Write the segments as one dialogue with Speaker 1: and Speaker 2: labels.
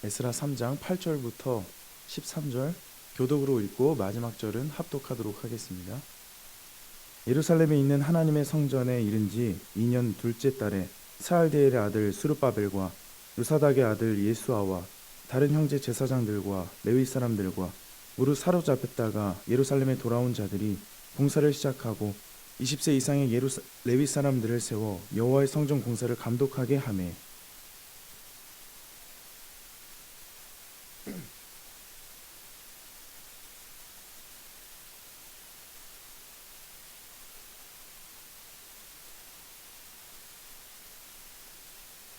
Speaker 1: 에스라 3장 8절부터 13절 교독으로 읽고 마지막 절은 합독하도록 하겠습니다. 예루살렘에 있는 하나님의 성전에 이른 지 2년 둘째 달에 스알디엘의 아들 스룹바벨과 요사닥의 아들 예수아와 다른 형제 제사장들과 레위 사람들과 무릇 사로잡혔다가 예루살렘에 돌아온 자들이 공사를 시작하고 20세 이상의 레위 사람들을 세워 여호와의 성전 공사를 감독하게 하매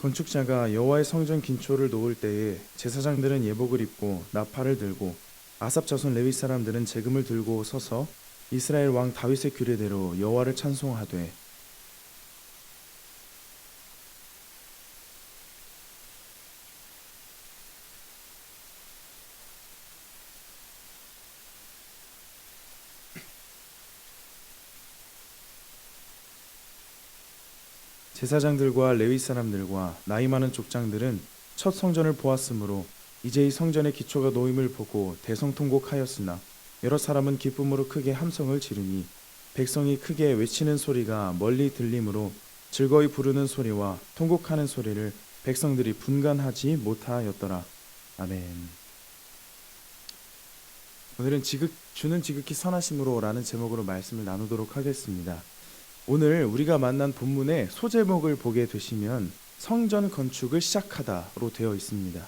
Speaker 1: 건축자가 여호와의 성전 긴초를 놓을 때에 제사장들은 예복을 입고 나팔을 들고 아삽 자손 레위 사람들은 제금을 들고 서서 이스라엘 왕 다윗의 규례대로 여호와를 찬송하되 제사장들과 레위 사람들과 나이 많은 족장들은 첫 성전을 보았으므로 이제 이 성전의 기초가 놓임을 보고 대성통곡하였으나 여러 사람은 기쁨으로 크게 함성을 지르니 백성이 크게 외치는 소리가 멀리 들림으로 즐거이 부르는 소리와 통곡하는 소리를 백성들이 분간하지 못하였더라. 아멘. 오늘은 주는 지극히 선하심으로 라는 제목으로 말씀을 나누도록 하겠습니다. 오늘 우리가 만난 본문의 소제목을 보게 되시면 성전 건축을 시작하다로 되어 있습니다.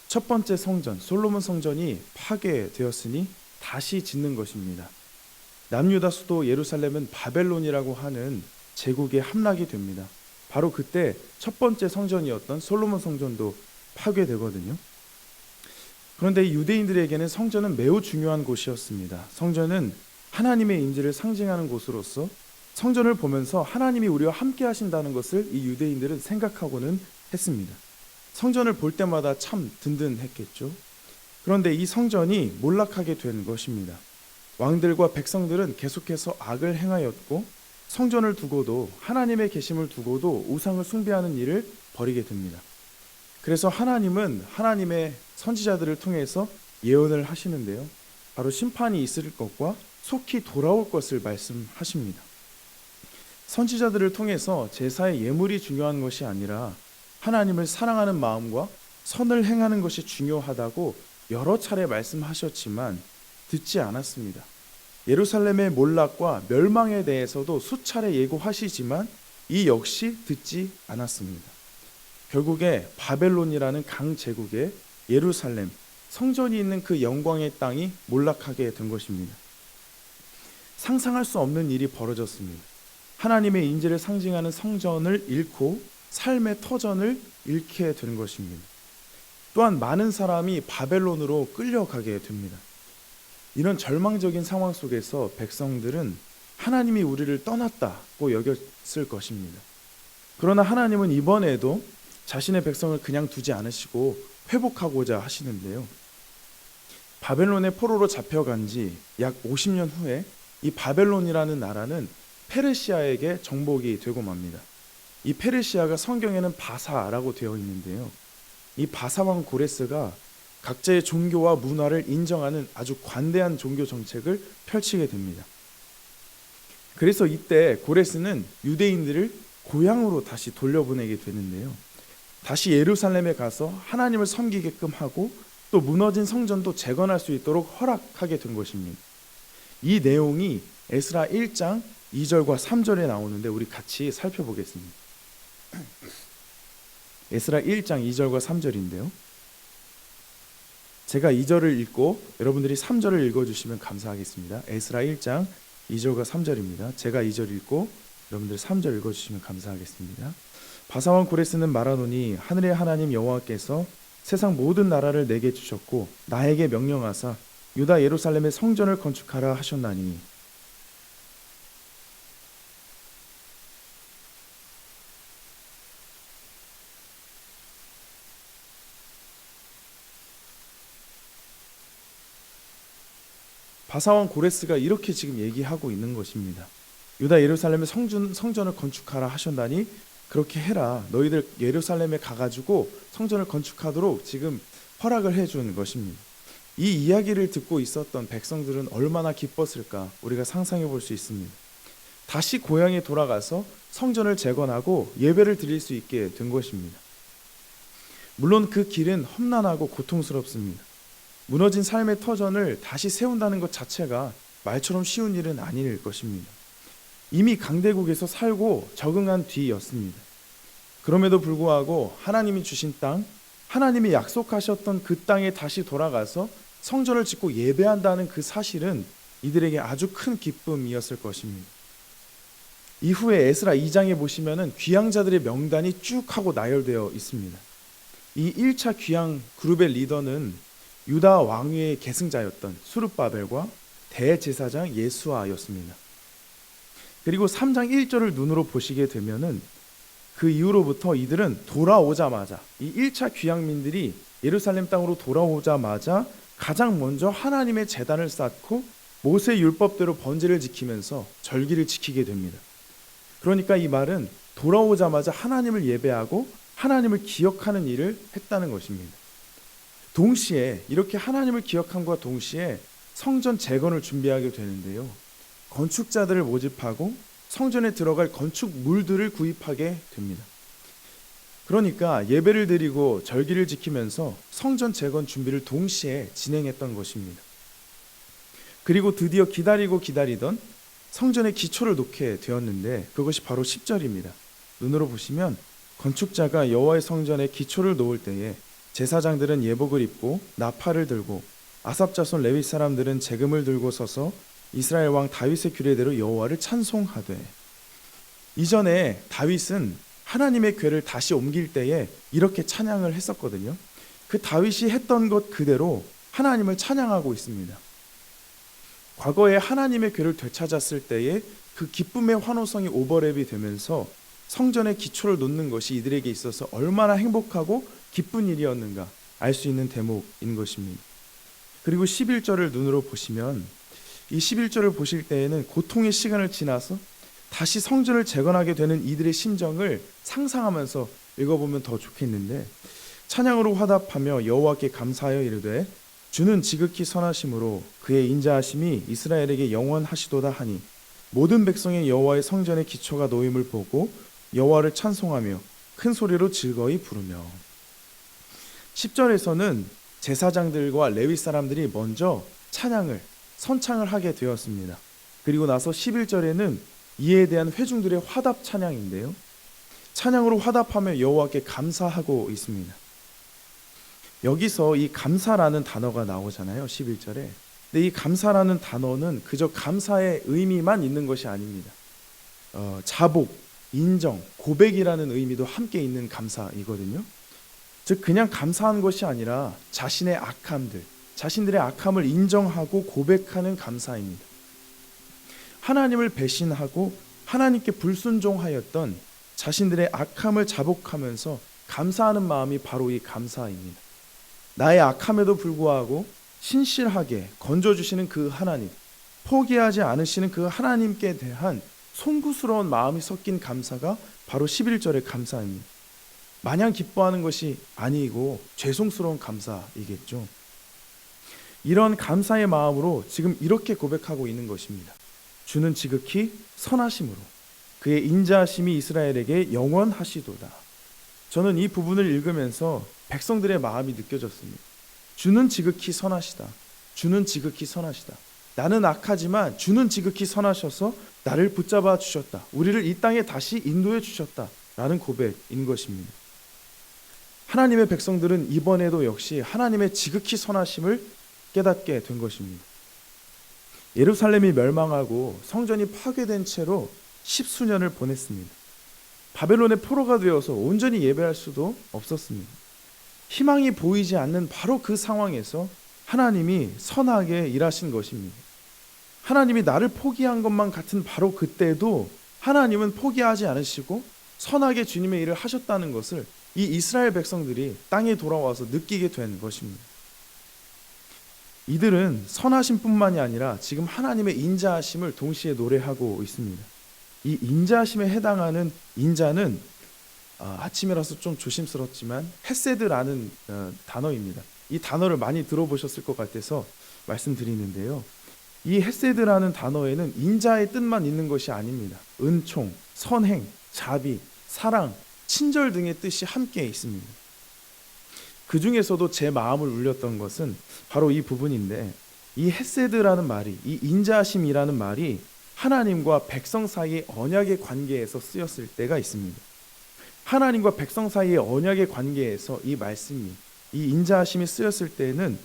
Speaker 1: 첫 번째 성전, 솔로몬 성전이 파괴되었으니 다시 짓는 것입니다. 남유다 수도 예루살렘은 바벨론이라고 하는 제국에 함락이 됩니다. 바로 그때 첫 번째 성전이었던 솔로몬 성전도 파괴되거든요. 그런데 유대인들에게는 성전은 매우 중요한 곳이었습니다. 성전은 하나님의 임재를 상징하는 곳으로서 성전을 보면서 하나님이 우리와 함께 하신다는 것을 이 유대인들은 생각하고는 했습니다. 성전을 볼 때마다 참 든든했겠죠. 그런데 이 성전이 몰락하게 된 것입니다. 왕들과 백성들은 계속해서 악을 행하였고 성전을 두고도 하나님의 계심을 두고도 우상을 숭배하는 일을 벌이게 됩니다. 그래서 하나님은 하나님의 선지자들을 통해서 예언을 하시는데요. 바로 심판이 있을 것과 속히 돌아올 것을 말씀하십니다. 선지자들을 통해서 제사의 예물이 중요한 것이 아니라 하나님을 사랑하는 마음과 선을 행하는 것이 중요하다고 여러 차례 말씀하셨지만 듣지 않았습니다. 예루살렘의 몰락과 멸망에 대해서도 수차례 예고하시지만 이 역시 듣지 않았습니다. 결국에 바벨론이라는 강제국의 예루살렘, 성전이 있는 그 영광의 땅이 몰락하게 된 것입니다. 상상할 수 없는 일이 벌어졌습니다. 하나님의 인재를 상징하는 성전을 잃고 삶의 터전을 잃게 된 것입니다. 또한 많은 사람이 바벨론으로 끌려가게 됩니다. 이런 절망적인 상황 속에서 백성들은 하나님이 우리를 떠났다고 여겼을 것입니다. 그러나 하나님은 이번에도 자신의 백성을 그냥 두지 않으시고 회복하고자 하시는데요. 바벨론의 포로로 잡혀간 지 약 50년 후에 이 바벨론이라는 나라는 페르시아에게 정복이 되고 맙니다. 이 페르시아가 성경에는 바사라고 되어 있는데요. 이 바사왕 고레스가 각자의 종교와 문화를 인정하는 아주 관대한 종교 정책을 펼치게 됩니다. 그래서 이때 고레스는 유대인들을 고향으로 다시 돌려보내게 되는데요. 다시 예루살렘에 가서 하나님을 섬기게끔 하고 또 무너진 성전도 재건할 수 있도록 허락하게 된 것입니다. 이 내용이 에스라 1장 2절과 3절에 나오는데 우리 같이 살펴보겠습니다. 에스라 1장 2절과 3절인데요. 제가 2절을 읽고 여러분들이 3절을 읽어주시면 감사하겠습니다. 에스라 1장 2절과 3절입니다. 제가 2절 읽고 여러분들이 3절 읽어주시면 감사하겠습니다. 바사왕 고레스는 말하노니 하늘의 하나님 여호와께서 세상 모든 나라를 내게 주셨고 나에게 명령하사 유다 예루살렘의 성전을 건축하라 하셨나니 바사왕 고레스가 이렇게 지금 얘기하고 있는 것입니다. 유다 예루살렘의 성전을 건축하라 하셨나니 그렇게 해라. 너희들 예루살렘에 가가지고 성전을 건축하도록 지금 허락을 해준 것입니다. 이 이야기를 듣고 있었던 백성들은 얼마나 기뻤을까 우리가 상상해 볼 수 있습니다. 다시 고향에 돌아가서 성전을 재건하고 예배를 드릴 수 있게 된 것입니다. 물론 그 길은 험난하고 고통스럽습니다. 무너진 삶의 터전을 다시 세운다는 것 자체가 말처럼 쉬운 일은 아닐 것입니다. 이미 강대국에서 살고 적응한 뒤였습니다. 그럼에도 불구하고 하나님이 주신 땅, 하나님이 약속하셨던 그 땅에 다시 돌아가서 성전을 짓고 예배한다는 그 사실은 이들에게 아주 큰 기쁨이었을 것입니다. 이후에 에스라 2장에 보시면은 귀향자들의 명단이 쭉 하고 나열되어 있습니다. 이 1차 귀향 그룹의 리더는 유다 왕위의 계승자였던 수룹바벨과 대제사장 예수아였습니다. 그리고 3장 1절을 눈으로 보시게 되면은 그 이후로부터 이들은 돌아오자마자 이 1차 귀향민들이 예루살렘 땅으로 돌아오자마자 가장 먼저 하나님의 제단을 쌓고 모세 율법대로 번제를 지키면서 절기를 지키게 됩니다. 그러니까 이 말은 돌아오자마자 하나님을 예배하고 하나님을 기억하는 일을 했다는 것입니다. 동시에 이렇게 하나님을 기억함과 동시에 성전 재건을 준비하게 되는데요. 건축자들을 모집하고 성전에 들어갈 건축물들을 구입하게 됩니다. 그러니까 예배를 드리고 절기를 지키면서 성전 재건 준비를 동시에 진행했던 것입니다. 그리고 드디어 기다리고 기다리던 성전의 기초를 놓게 되었는데 그것이 바로 10절입니다. 눈으로 보시면 건축자가 여호와의 성전의 기초를 놓을 때에 제사장들은 예복을 입고 나팔을 들고 아삽 자손 레위 사람들은 재금을 들고 서서 이스라엘 왕 다윗의 규례대로 여호와를 찬송하되. 이전에 다윗은 하나님의 궤를 다시 옮길 때에 이렇게 찬양을 했었거든요. 그 다윗이 했던 것 그대로 하나님을 찬양하고 있습니다. 과거에 하나님의 궤를 되찾았을 때에 그 기쁨의 환호성이 오버랩이 되면서 성전의 기초를 놓는 것이 이들에게 있어서 얼마나 행복하고 기쁜 일이었는가 알 수 있는 대목인 것입니다. 그리고 11절을 눈으로 보시면 이 11절을 보실 때에는 고통의 시간을 지나서 다시 성전을 재건하게 되는 이들의 심정을 상상하면서 읽어보면 더 좋겠는데, 찬양으로 화답하며 여호와께 감사하여 이르되 주는 지극히 선하심으로 그의 인자하심이 이스라엘에게 영원하시도다 하니 모든 백성의 여호와의 성전의 기초가 놓임을 보고 여호와를 찬송하며 큰 소리로 즐거이 부르며. 10절에서는 제사장들과 레위 사람들이 먼저 찬양을 선창을 하게 되었습니다. 그리고 나서 11절에는 이에 대한 회중들의 화답 찬양인데요, 찬양으로 화답하며 여호와께 감사하고 있습니다. 여기서 이 감사라는 단어가 나오잖아요, 11절에. 근데 이 감사라는 단어는 그저 감사의 의미만 있는 것이 아닙니다. 자복, 인정, 고백이라는 의미도 함께 있는 감사이거든요. 즉 그냥 감사한 것이 아니라 자신의 악함들, 자신들의 악함을 인정하고 고백하는 감사입니다. 하나님을 배신하고 하나님께 불순종하였던 자신들의 악함을 자복하면서 감사하는 마음이 바로 이 감사입니다. 나의 악함에도 불구하고 신실하게 건져주시는 그 하나님, 포기하지 않으시는 그 하나님께 대한 송구스러운 마음이 섞인 감사가 바로 11절의 감사입니다. 마냥 기뻐하는 것이 아니고 죄송스러운 감사이겠죠. 이런 감사의 마음으로 지금 이렇게 고백하고 있는 것입니다. 주는 지극히 선하심으로 그의 인자하심이 이스라엘에게 영원하시도다. 저는 이 부분을 읽으면서 백성들의 마음이 느껴졌습니다. 주는 지극히 선하시다. 주는 지극히 선하시다. 나는 악하지만 주는 지극히 선하셔서 나를 붙잡아 주셨다. 우리를 이 땅에 다시 인도해 주셨다. 라는 고백인 것입니다. 하나님의 백성들은 이번에도 역시 하나님의 지극히 선하심을 깨닫게 된 것입니다. 예루살렘이 멸망하고 성전이 파괴된 채로 10수년을 보냈습니다. 바벨론의 포로가 되어서 온전히 예배할 수도 없었습니다. 희망이 보이지 않는 바로 그 상황에서 하나님이 선하게 일하신 것입니다. 하나님이 나를 포기한 것만 같은 바로 그때도 하나님은 포기하지 않으시고 선하게 주님의 일을 하셨다는 것을 이 이스라엘 백성들이 땅에 돌아와서 느끼게 된 것입니다. 이들은 선하심뿐만이 아니라 지금 하나님의 인자하심을 동시에 노래하고 있습니다. 이 인자하심에 해당하는 인자는 아침이라서 좀 조심스럽지만 헤세드라는 단어입니다. 이 단어를 많이 들어보셨을 것 같아서 말씀드리는데요. 이 헤세드라는 단어에는 인자의 뜻만 있는 것이 아닙니다. 은총, 선행, 자비, 사랑, 친절 등의 뜻이 함께 있습니다. 그 중에서도 제 마음을 울렸던 것은 바로 이 부분인데, 이 헤세드라는 말이, 이 인자심이라는 말이 하나님과 백성 사이의 언약의 관계에서 쓰였을 때가 있습니다. 하나님과 백성 사이의 언약의 관계에서 이 말씀이, 이 인자하심이 쓰였을 때는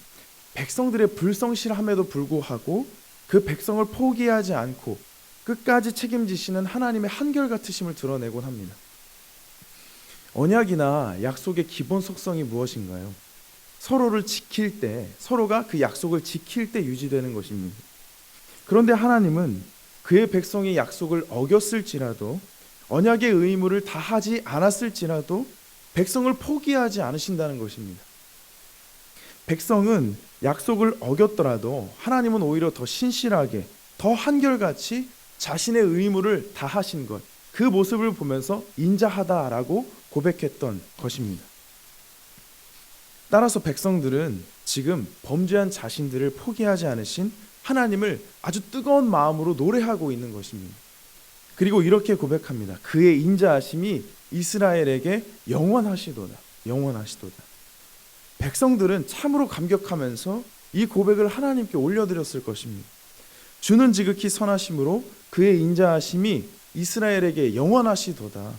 Speaker 1: 백성들의 불성실함에도 불구하고 그 백성을 포기하지 않고 끝까지 책임지시는 하나님의 한결같으심을 드러내곤 합니다. 언약이나 약속의 기본 속성이 무엇인가요? 서로를 지킬 때, 서로가 그 약속을 지킬 때 유지되는 것입니다. 그런데 하나님은 그의 백성이 약속을 어겼을지라도, 언약의 의무를 다하지 않았을지라도 백성을 포기하지 않으신다는 것입니다. 백성은 약속을 어겼더라도 하나님은 오히려 더 신실하게, 더 한결같이 자신의 의무를 다하신 것, 그 모습을 보면서 인자하다라고 고백했던 것입니다. 따라서 백성들은 지금 범죄한 자신들을 포기하지 않으신 하나님을 아주 뜨거운 마음으로 노래하고 있는 것입니다. 그리고 이렇게 고백합니다. 그의 인자하심이 이스라엘에게 영원하시도다. 영원하시도다. 백성들은 참으로 감격하면서 이 고백을 하나님께 올려드렸을 것입니다. 주는 지극히 선하심으로 그의 인자하심이 이스라엘에게 영원하시도다.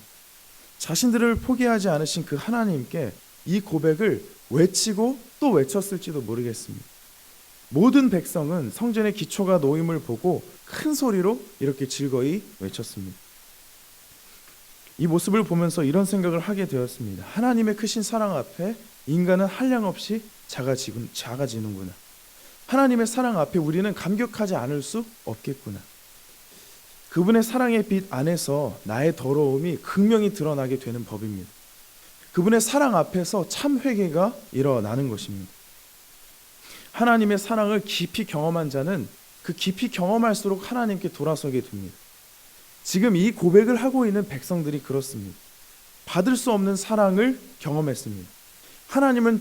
Speaker 1: 자신들을 포기하지 않으신 그 하나님께 이 고백을 외치고 또 외쳤을지도 모르겠습니다. 모든 백성은 성전의 기초가 놓임을 보고 큰 소리로 이렇게 즐거이 외쳤습니다. 이 모습을 보면서 이런 생각을 하게 되었습니다. 하나님의 크신 사랑 앞에 인간은 한량없이 작아지는구나. 하나님의 사랑 앞에 우리는 감격하지 않을 수 없겠구나. 그분의 사랑의 빛 안에서 나의 더러움이 극명히 드러나게 되는 법입니다. 그분의 사랑 앞에서 참 회개가 일어나는 것입니다. 하나님의 사랑을 깊이 경험한 자는 그 깊이 경험할수록 하나님께 돌아서게 됩니다. 지금 이 고백을 하고 있는 백성들이 그렇습니다. 받을 수 없는 사랑을 경험했습니다. 하나님을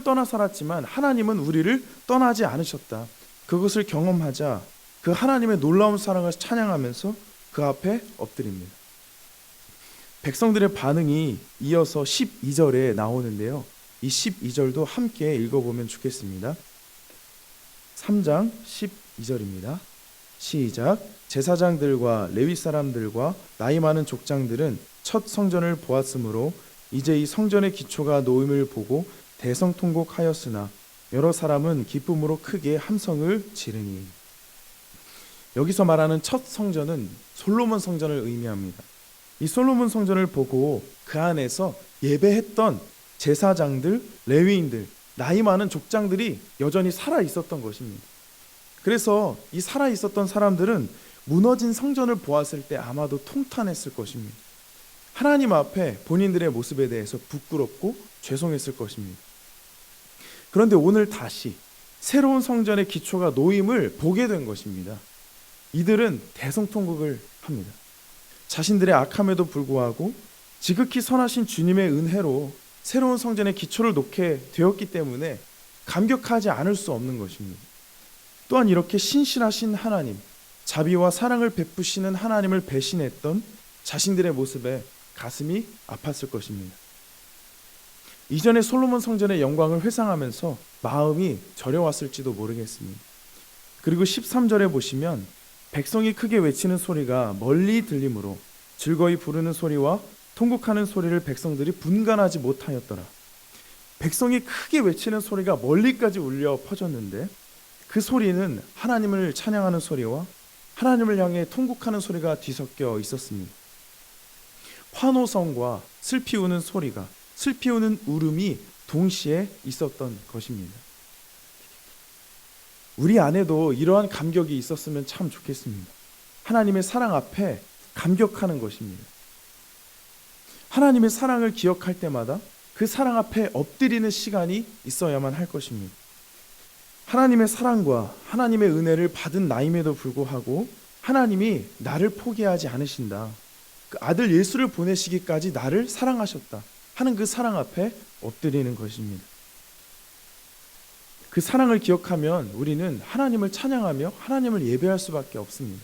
Speaker 1: 떠나 살았지만 하나님은 우리를 떠나지 않으셨다. 그것을 경험하자 그 하나님의 놀라운 사랑을 찬양하면서 그 앞에 엎드립니다. 백성들의 반응이 이어서 12절에 나오는데요. 이 12절도 함께 읽어보면 좋겠습니다. 3장 12절입니다. 시작. 제사장들과 레위 사람들과 나이 많은 족장들은 첫 성전을 보았으므로 이제 이 성전의 기초가 놓임을 보고 대성통곡하였으나 여러 사람은 기쁨으로 크게 함성을 지르니. 여기서 말하는 첫 성전은 솔로몬 성전을 의미합니다. 이 솔로몬 성전을 보고 그 안에서 예배했던 제사장들, 레위인들, 나이 많은 족장들이 여전히 살아 있었던 것입니다. 그래서 이 살아 있었던 사람들은 무너진 성전을 보았을 때 아마도 통탄했을 것입니다. 하나님 앞에 본인들의 모습에 대해서 부끄럽고 죄송했을 것입니다. 그런데 오늘 다시 새로운 성전의 기초가 놓임을 보게 된 것입니다. 이들은 대성통곡을 합니다. 자신들의 악함에도 불구하고 지극히 선하신 주님의 은혜로 새로운 성전의 기초를 놓게 되었기 때문에 감격하지 않을 수 없는 것입니다. 또한 이렇게 신실하신 하나님, 자비와 사랑을 베푸시는 하나님을 배신했던 자신들의 모습에 가슴이 아팠을 것입니다. 이전에 솔로몬 성전의 영광을 회상하면서 마음이 저려왔을지도 모르겠습니다. 그리고 13절에 보시면 백성이 크게 외치는 소리가 멀리 들리므로 즐거이 부르는 소리와 통곡하는 소리를 백성들이 분간하지 못하였더라. 백성이 크게 외치는 소리가 멀리까지 울려 퍼졌는데 그 소리는 하나님을 찬양하는 소리와 하나님을 향해 통곡하는 소리가 뒤섞여 있었습니다. 환호성과 슬피 우는 소리가, 슬피 우는 울음이 동시에 있었던 것입니다. 우리 안에도 이러한 감격이 있었으면 참 좋겠습니다. 하나님의 사랑 앞에 감격하는 것입니다. 하나님의 사랑을 기억할 때마다 그 사랑 앞에 엎드리는 시간이 있어야만 할 것입니다. 하나님의 사랑과 하나님의 은혜를 받은 나임에도 불구하고 하나님이 나를 포기하지 않으신다. 그 아들 예수를 보내시기까지 나를 사랑하셨다 하는 그 사랑 앞에 엎드리는 것입니다. 그 사랑을 기억하면 우리는 하나님을 찬양하며 하나님을 예배할 수밖에 없습니다.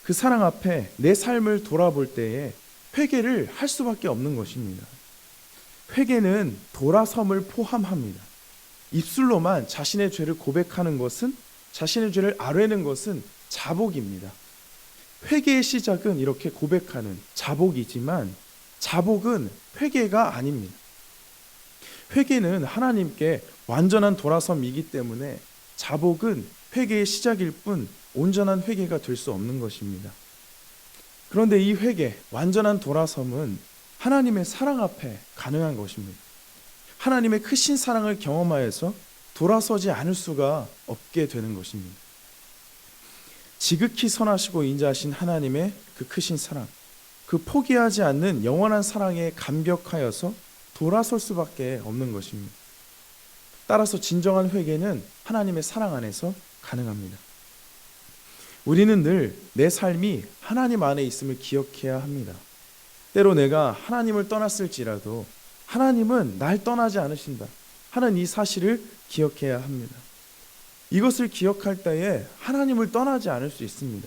Speaker 1: 그 사랑 앞에 내 삶을 돌아볼 때에 회개를 할 수밖에 없는 것입니다. 회개는 돌아섬을 포함합니다. 입술로만 자신의 죄를 고백하는 것은, 자신의 죄를 아뢰는 것은 자복입니다. 회개의 시작은 이렇게 고백하는 자복이지만 자복은 회개가 아닙니다. 회개는 하나님께 완전한 돌아섬이기 때문에 자복은 회개의 시작일 뿐 온전한 회개가 될 수 없는 것입니다. 그런데 이 회개, 완전한 돌아섬은 하나님의 사랑 앞에 가능한 것입니다. 하나님의 크신 사랑을 경험하여서 돌아서지 않을 수가 없게 되는 것입니다. 지극히 선하시고 인자하신 하나님의 그 크신 사랑, 그 포기하지 않는 영원한 사랑에 감격하여서 돌아설 수밖에 없는 것입니다. 따라서 진정한 회개는 하나님의 사랑 안에서 가능합니다. 우리는 늘 내 삶이 하나님 안에 있음을 기억해야 합니다. 때로 내가 하나님을 떠났을지라도 하나님은 날 떠나지 않으신다 하는 이 사실을 기억해야 합니다. 이것을 기억할 때에 하나님을 떠나지 않을 수 있습니다.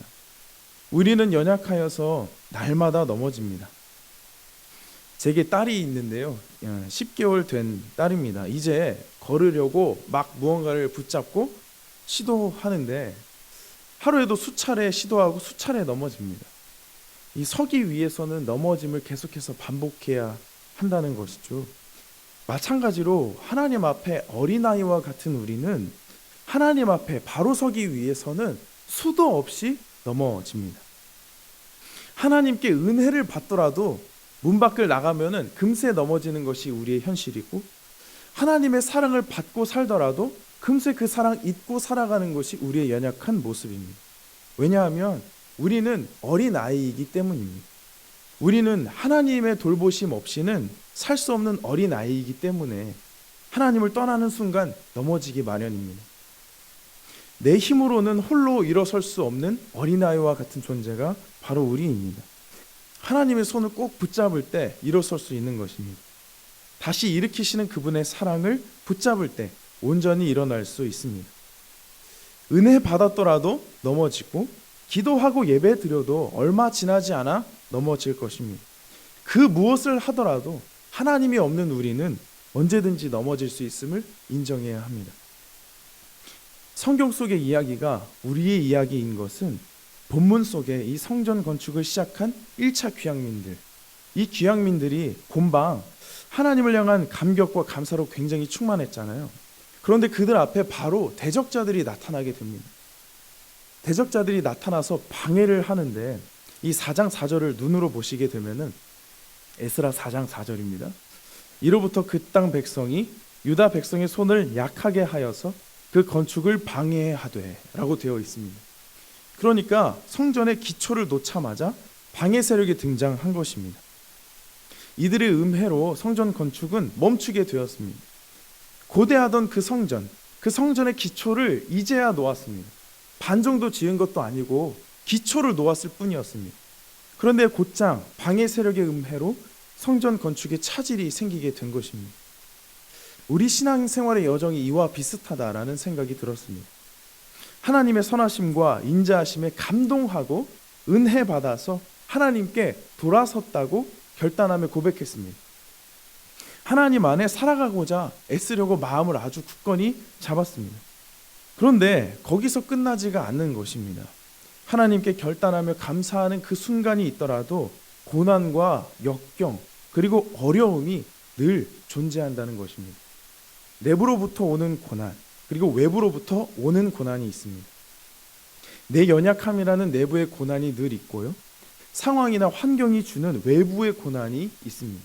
Speaker 1: 우리는 연약하여서 날마다 넘어집니다. 제게 딸이 있는데요, 10개월 된 딸입니다. 이제 걸으려고 막 무언가를 붙잡고 시도하는데 하루에도 수차례 시도하고 수차례 넘어집니다. 이 서기 위해서는 넘어짐을 계속해서 반복해야 한다는 것이죠. 마찬가지로 하나님 앞에 어린아이와 같은 우리는 하나님 앞에 바로 서기 위해서는 수도 없이 넘어집니다. 하나님께 은혜를 받더라도 문 밖을 나가면은 금세 넘어지는 것이 우리의 현실이고, 하나님의 사랑을 받고 살더라도 금세 그 사랑 잊고 살아가는 것이 우리의 연약한 모습입니다. 왜냐하면 우리는 어린아이이기 때문입니다. 우리는 하나님의 돌보심 없이는 살 수 없는 어린아이이기 때문에 하나님을 떠나는 순간 넘어지기 마련입니다. 내 힘으로는 홀로 일어설 수 없는 어린아이와 같은 존재가 바로 우리입니다. 하나님의 손을 꼭 붙잡을 때 일어설 수 있는 것입니다. 다시 일으키시는 그분의 사랑을 붙잡을 때 온전히 일어날 수 있습니다. 은혜 받았더라도 넘어지고, 기도하고 예배 드려도 얼마 지나지 않아 넘어질 것입니다. 그 무엇을 하더라도 하나님이 없는 우리는 언제든지 넘어질 수 있음을 인정해야 합니다. 성경 속의 이야기가 우리의 이야기인 것은 본문 속에 이 성전 건축을 시작한 1차 귀향민들, 이 귀향민들이 본방 하나님을 향한 감격과 감사로 굉장히 충만했잖아요. 그런데 그들 앞에 바로 대적자들이 나타나게 됩니다. 대적자들이 나타나서 방해를 하는데, 이 4장 4절을 눈으로 보시게 되면은 에스라 4장 4절입니다. 이로부터 그 땅 백성이 유다 백성의 손을 약하게 하여서 그 건축을 방해하되 라고 되어 있습니다. 그러니까 성전의 기초를 놓자마자 방해 세력이 등장한 것입니다. 이들의 음해로 성전 건축은 멈추게 되었습니다. 고대하던 그 성전의 기초를 이제야 놓았습니다. 반 정도 지은 것도 아니고 기초를 놓았을 뿐이었습니다. 그런데 곧장 방해 세력의 음해로 성전 건축에 차질이 생기게 된 것입니다. 우리 신앙생활의 여정이 이와 비슷하다라는 생각이 들었습니다. 하나님의 선하심과 인자하심에 감동하고 은혜 받아서 하나님께 돌아섰다고 결단하며 고백했습니다. 하나님 안에 살아가고자 애쓰려고 마음을 아주 굳건히 잡았습니다. 그런데 거기서 끝나지가 않는 것입니다. 하나님께 결단하며 감사하는 그 순간이 있더라도 고난과 역경 그리고 어려움이 늘 존재한다는 것입니다. 내부로부터 오는 고난, 그리고 외부로부터 오는 고난이 있습니다. 내 연약함이라는 내부의 고난이 늘 있고요, 상황이나 환경이 주는 외부의 고난이 있습니다.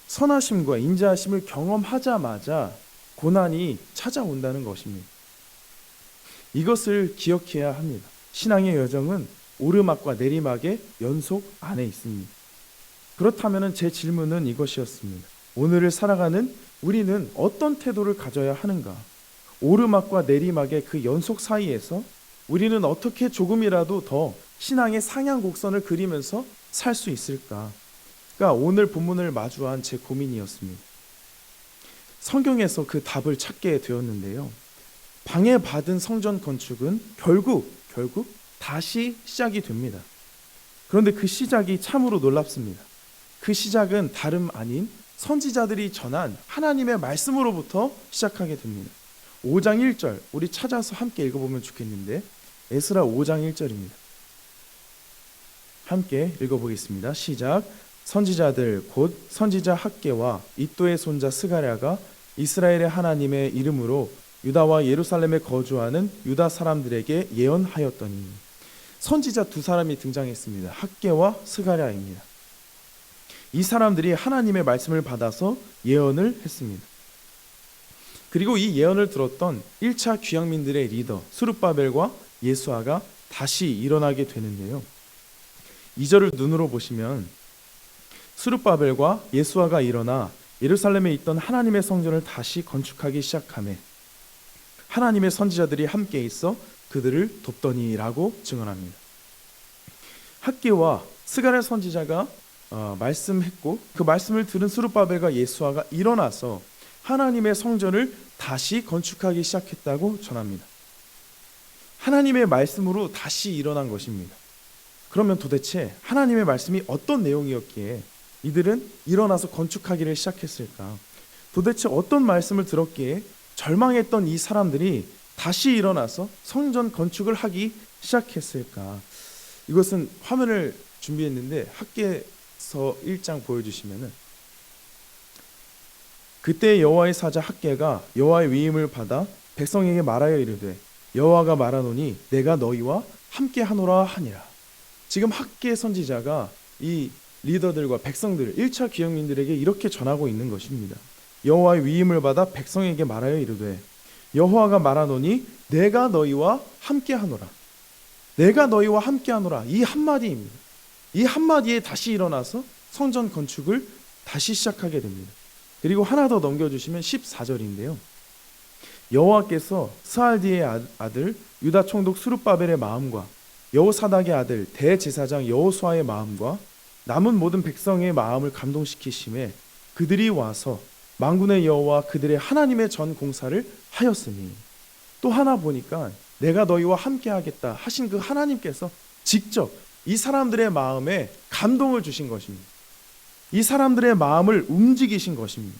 Speaker 1: 선하심과 인자하심을 경험하자마자 고난이 찾아온다는 것입니다. 이것을 기억해야 합니다. 신앙의 여정은 오르막과 내리막의 연속 안에 있습니다. 그렇다면 제 질문은 이것이었습니다. 오늘을 살아가는 우리는 어떤 태도를 가져야 하는가? 오르막과 내리막의 그 연속 사이에서 우리는 어떻게 조금이라도 더 신앙의 상향 곡선을 그리면서 살 수 있을까? 오늘 본문을 마주한 제 고민이었습니다. 성경에서 그 답을 찾게 되었는데요. 방해받은 성전 건축은 결국 다시 시작이 됩니다. 그런데 그 시작이 참으로 놀랍습니다. 그 시작은 다름 아닌 선지자들이 전한 하나님의 말씀으로부터 시작하게 됩니다. 5장 1절 우리 찾아서 함께 읽어보면 좋겠는데, 에스라 5장 1절입니다. 함께 읽어보겠습니다. 시작. 선지자들 곧 선지자 학개와 이도의 손자 스가랴가 이스라엘의 하나님의 이름으로 유다와 예루살렘에 거주하는 유다 사람들에게 예언하였더니. 선지자 두 사람이 등장했습니다. 학개와 스가랴입니다. 이 사람들이 하나님의 말씀을 받아서 예언을 했습니다. 그리고 이 예언을 들었던 1차 귀향민들의 리더 스룹바벨과 예수아가 다시 일어나게 되는데요. 2절을 눈으로 보시면 스룹바벨과 예수아가 일어나 예루살렘에 있던 하나님의 성전을 다시 건축하기 시작하며 하나님의 선지자들이 함께 있어 그들을 돕더니라고 증언합니다. 학개와 스가랴 선지자가 말씀했고, 그 말씀을 들은 스룹바벨과 예수아가 일어나서 하나님의 성전을 다시 건축하기 시작했다고 전합니다. 하나님의 말씀으로 다시 일어난 것입니다. 그러면 도대체 하나님의 말씀이 어떤 내용이었기에 이들은 일어나서 건축하기를 시작했을까? 도대체 어떤 말씀을 들었기에 절망했던 이 사람들이 다시 일어나서 성전 건축을 하기 시작했을까? 이것은 화면을 준비했는데 학개서 1장 보여주시면은, 그때 여호와의 사자 학개가 여호와의 위임을 받아 백성에게 말하여 이르되 여호와가 말하노니 내가 너희와 함께 하노라 하니라. 지금 학개 선지자가 이 리더들과 백성들 1차 귀향민들에게 이렇게 전하고 있는 것입니다. 여호와의 위임을 받아 백성에게 말하여 이르되 여호와가 말하노니 내가 너희와 함께 하노라. 내가 너희와 함께 하노라. 이 한마디입니다. 이 한마디에 다시 일어나서 성전 건축을 다시 시작하게 됩니다. 그리고 하나 더 넘겨주시면 14절인데요. 여호와께서 스알디의 아들 유다 총독 스룹바벨의 마음과 여호사닥의 아들 대제사장 여호수아의 마음과 남은 모든 백성의 마음을 감동시키심에 그들이 와서 만군의 여호와 그들의 하나님의 전 공사를 하였으니. 또 하나 보니까 내가 너희와 함께 하겠다 하신 그 하나님께서 직접 이 사람들의 마음에 감동을 주신 것입니다. 이 사람들의 마음을 움직이신 것입니다.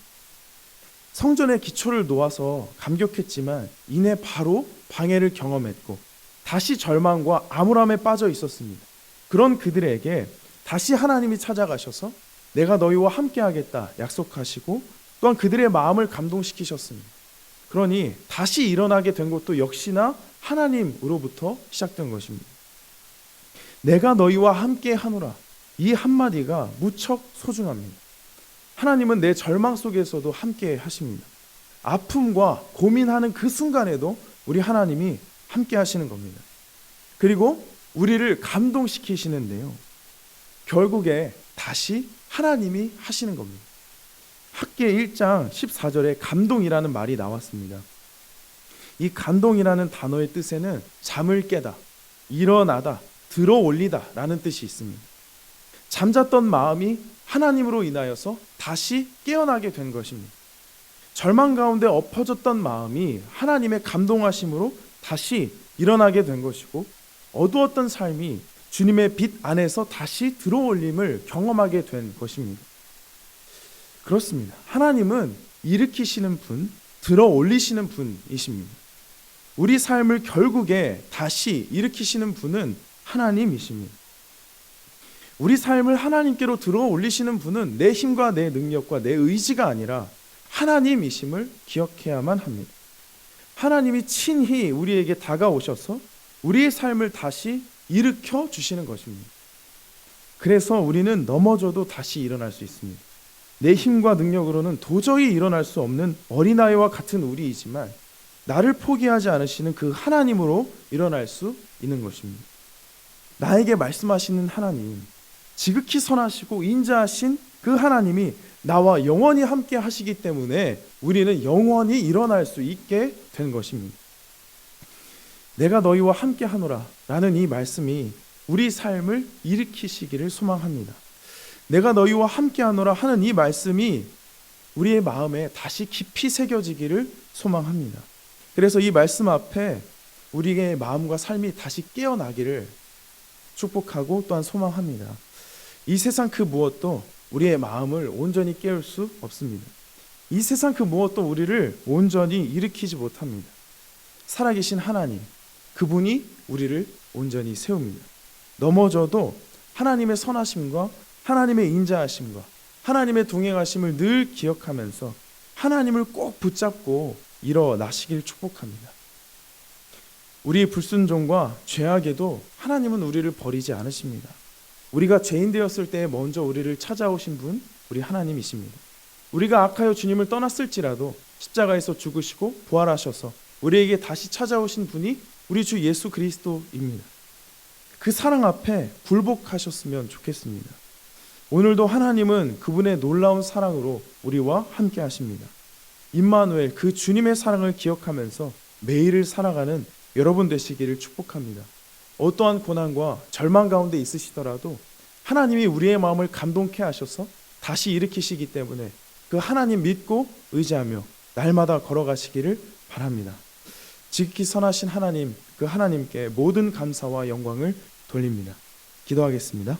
Speaker 1: 성전의 기초를 놓아서 감격했지만 이내 바로 방해를 경험했고 다시 절망과 암울함에 빠져 있었습니다. 그런 그들에게 다시 하나님이 찾아가셔서 내가 너희와 함께 하겠다 약속하시고 또한 그들의 마음을 감동시키셨습니다. 그러니 다시 일어나게 된 것도 역시나 하나님으로부터 시작된 것입니다. 내가 너희와 함께 하노라. 이 한마디가 무척 소중합니다. 하나님은 내 절망 속에서도 함께 하십니다. 아픔과 고민하는 그 순간에도 우리 하나님이 함께 하시는 겁니다. 그리고 우리를 감동시키시는데요. 결국에 다시 하나님이 하시는 겁니다. 학개 1장 14절에 감동이라는 말이 나왔습니다. 이 감동이라는 단어의 뜻에는 잠을 깨다, 일어나다, 들어 올리다 라는 뜻이 있습니다. 잠잤던 마음이 하나님으로 인하여서 다시 깨어나게 된 것입니다. 절망 가운데 엎어졌던 마음이 하나님의 감동하심으로 다시 일어나게 된 것이고, 어두웠던 삶이 주님의 빛 안에서 다시 들어올림을 경험하게 된 것입니다. 그렇습니다. 하나님은 일으키시는 분, 들어 올리시는 분이십니다. 우리 삶을 결국에 다시 일으키시는 분은 하나님이십니다. 우리 삶을 하나님께로 들어 올리시는 분은 내 힘과 내 능력과 내 의지가 아니라 하나님이심을 기억해야만 합니다. 하나님이 친히 우리에게 다가오셔서 우리의 삶을 다시 일으켜 주시는 것입니다. 그래서 우리는 넘어져도 다시 일어날 수 있습니다. 내 힘과 능력으로는 도저히 일어날 수 없는 어린아이와 같은 우리이지만 나를 포기하지 않으시는 그 하나님으로 일어날 수 있는 것입니다. 나에게 말씀하시는 하나님, 지극히 선하시고 인자하신 그 하나님이 나와 영원히 함께 하시기 때문에 우리는 영원히 일어날 수 있게 된 것입니다. 내가 너희와 함께 하노라 라는 이 말씀이 우리 삶을 일으키시기를 소망합니다. 내가 너희와 함께 하노라 하는 이 말씀이 우리의 마음에 다시 깊이 새겨지기를 소망합니다. 그래서 이 말씀 앞에 우리의 마음과 삶이 다시 깨어나기를 축복하고 또한 소망합니다. 이 세상 그 무엇도 우리의 마음을 온전히 깨울 수 없습니다. 이 세상 그 무엇도 우리를 온전히 일으키지 못합니다. 살아계신 하나님, 그분이 우리를 온전히 세웁니다. 넘어져도 하나님의 선하심과 하나님의 인자하심과 하나님의 동행하심을 늘 기억하면서 하나님을 꼭 붙잡고 일어나시길 축복합니다. 우리의 불순종과 죄악에도 하나님은 우리를 버리지 않으십니다. 우리가 죄인 되었을 때 먼저 우리를 찾아오신 분, 우리 하나님이십니다. 우리가 악하여 주님을 떠났을지라도 십자가에서 죽으시고 부활하셔서 우리에게 다시 찾아오신 분이 우리 주 예수 그리스도입니다. 그 사랑 앞에 굴복하셨으면 좋겠습니다. 오늘도 하나님은 그분의 놀라운 사랑으로 우리와 함께 하십니다. 임마누엘, 그 주님의 사랑을 기억하면서 매일을 살아가는 여러분 되시기를 축복합니다. 어떠한 고난과 절망 가운데 있으시더라도 하나님이 우리의 마음을 감동케 하셔서 다시 일으키시기 때문에 그 하나님 믿고 의지하며 날마다 걸어가시기를 바랍니다. 지극히 선하신 하나님, 그 하나님께 모든 감사와 영광을 돌립니다. 기도하겠습니다.